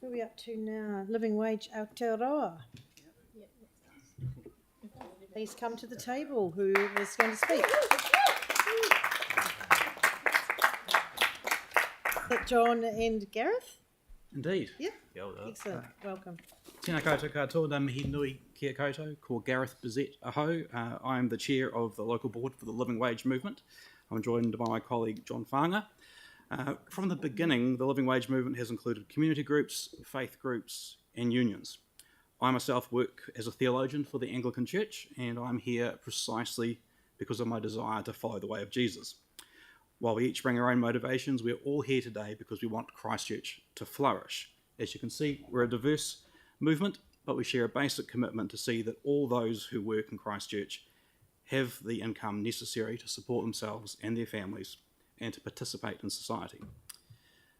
Who are we up to now? Living wage Aotearoa. Please come to the table, who is going to speak. Is that John and Gareth? Indeed. Yeah. Excellent. Welcome. Tēnā koutou katoa, ngā mihi nui kia koutou, ko Gareth Bezett aho. I am the chair of the local board for the Living Wage Movement. I'm joined by my colleague John Whaanga. From the beginning, the Living Wage Movement has included community groups, faith groups and unions. I myself work as a theologian for the Anglican Church, and I'm here precisely because of my desire to follow the way of Jesus. While we each bring our own motivations, we're all here today because we want Christchurch to flourish. As you can see, we're a diverse movement, but we share a basic commitment to see that all those who work in Christchurch have the income necessary to support themselves and their families and to participate in society.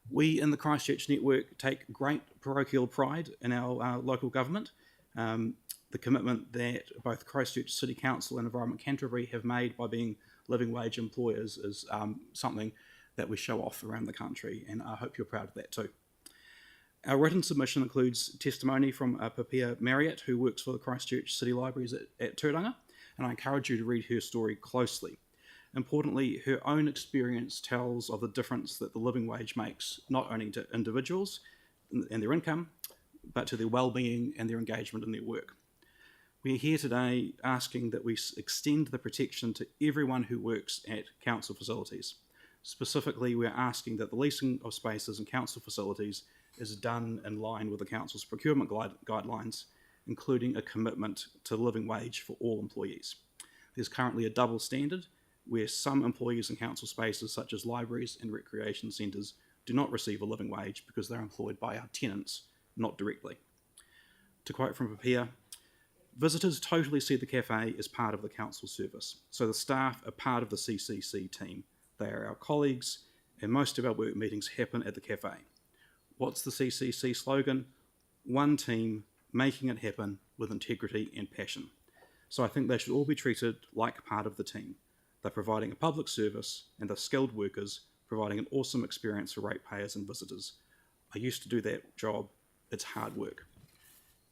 We in the Christchurch Network take great parochial pride in our local government. The commitment that both Christchurch City Council and Environment Canterbury have made by being living wage employers is something that we show off around the country, and I hope you're proud of that too. Our written submission includes testimony from Papia Marriott, who works for the Christchurch City Libraries at Turanga, and I encourage you to read her story closely. Importantly, her own experience tells of the difference that the living wage makes, not only to individuals and their income, but to their well-being and their engagement in their work. We are here today asking that we extend the protection to everyone who works at council facilities. Specifically, we are asking that the leasing of spaces in council facilities is done in line with the council's procurement guidelines, including a commitment to living wage for all employees. There's currently a double standard where some employees in council spaces such as libraries and recreation centres do not receive a living wage because they're employed by our tenants, not directly. To quote from Papia, visitors totally see the cafe as part of the council service, so the staff are part of the CCC team. They are our colleagues, and most of our work meetings happen at the cafe. What's the CCC slogan? One team, making it happen with integrity and passion. So I think they should all be treated like part of the team. They're providing a public service, and they're skilled workers, providing an awesome experience for ratepayers and visitors. I used to do that job. It's hard work.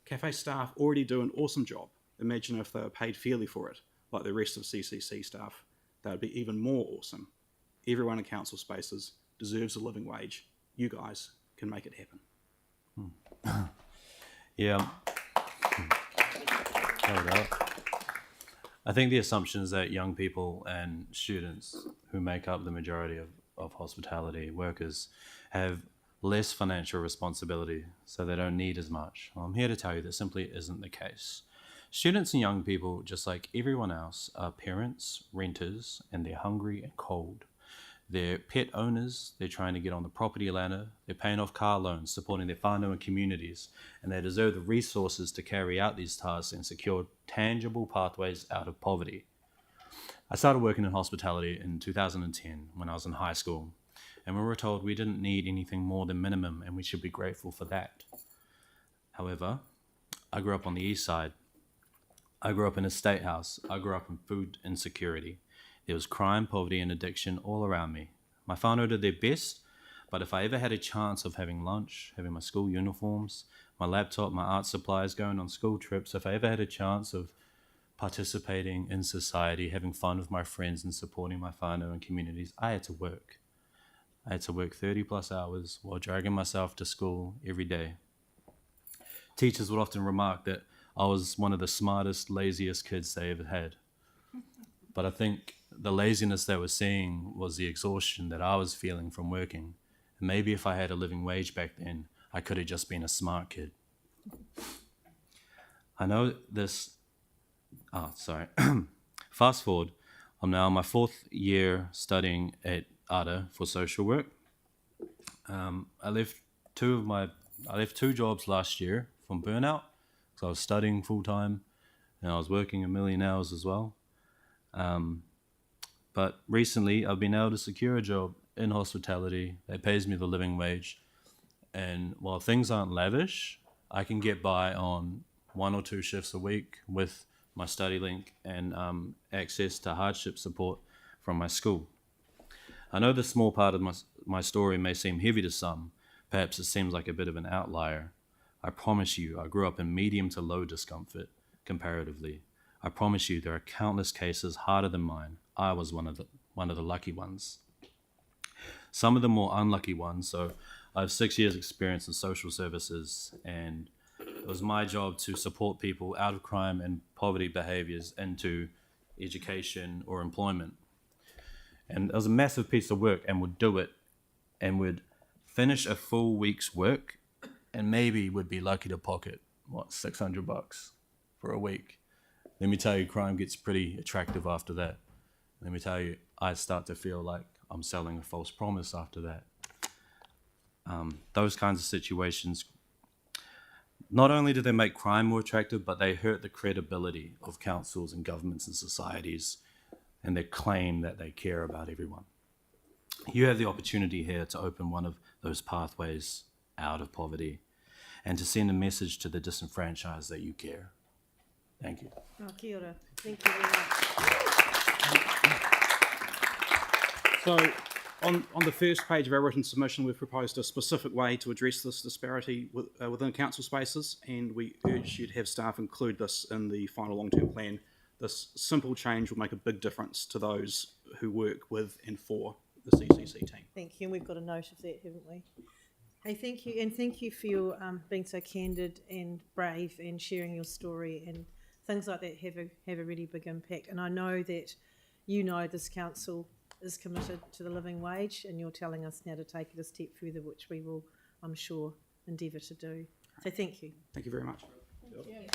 Cafe staff already do an awesome job. Imagine if they were paid fairly for it, like the rest of CCC staff. That would be even more awesome. Everyone in council spaces deserves a living wage. You guys can make it happen. Yeah. I think the assumption is that young people and students who make up the majority of hospitality workers have less financial responsibility, so they don't need as much. Well, I'm here to tell you that simply isn't the case. Students and young people, just like everyone else, are parents, renters, and they're hungry and cold. They're pet owners, they're trying to get on the property ladder, they're paying off car loans, supporting their whānau and communities, and they deserve the resources to carry out these tasks and secure tangible pathways out of poverty. I started working in hospitality in 2010 when I was in high school, and we were told we didn't need anything more than minimum and we should be grateful for that. However, I grew up on the east side. I grew up in a state house. I grew up in food insecurity. There was crime, poverty, and addiction all around me. My whānau did their best, but if I ever had a chance of having lunch, having my school uniforms, my laptop, my art supplies, going on school trips, if I ever had a chance of participating in society, having fun with my friends and supporting my whānau and communities, I had to work. I had to work 30 plus hours while dragging myself to school every day. Teachers would often remark that I was one of the smartest, laziest kids they ever had. But I think the laziness they were seeing was the exhaustion that I was feeling from working. And maybe if I had a living wage back then, I could have just been a smart kid. I know this... Fast forward, I'm now in my 4th year studying at Aotearoa for social work. I left 2 jobs last year from burnout, because I was studying full-time and I was working a million hours as well. But recently I've been able to secure a job in hospitality that pays me the living wage, and while things aren't lavish, I can get by on 1 or 2 shifts a week with my study link and access to hardship support from my school. I know this small part of my story may seem heavy to some, perhaps it seems like a bit of an outlier, I promise you I grew up in medium to low discomfort comparatively. I promise you there are countless cases harder than mine. I was one of the lucky ones. Some of the more unlucky ones, so I have 6 years experience in social services, and it was my job to support people out of crime and poverty behaviours into education or employment. And it was a massive piece of work, and would do it and would finish a full week's work and maybe would be lucky to pocket, $600 for a week. Let me tell you, crime gets pretty attractive after that. Let me tell you, I start to feel like I'm selling a false promise after that. Those kinds of situations, not only do they make crime more attractive, but they hurt the credibility of councils and governments and societies and their claim that they care about everyone. You have the opportunity here to open one of those pathways out of poverty and to send a message to the disenfranchised that you care. Thank you. Oh, kia ora. Thank you very much. So on the first page of our written submission, we've proposed a specific way to address this disparity within council spaces, and we urge you to have staff include this in the final long-term plan. This simple change will make a big difference to those who work with and for the CCC team. Thank you, and we've got a note of that, haven't we? Hey, thank you, and thank you for your being so candid and brave and sharing your story, and things like that have a really big impact. And I know that you know this council is committed to the living wage, and you're telling us now to take it a step further, which we will, I'm sure, endeavour to do. So thank you. Thank you very much. Thank you.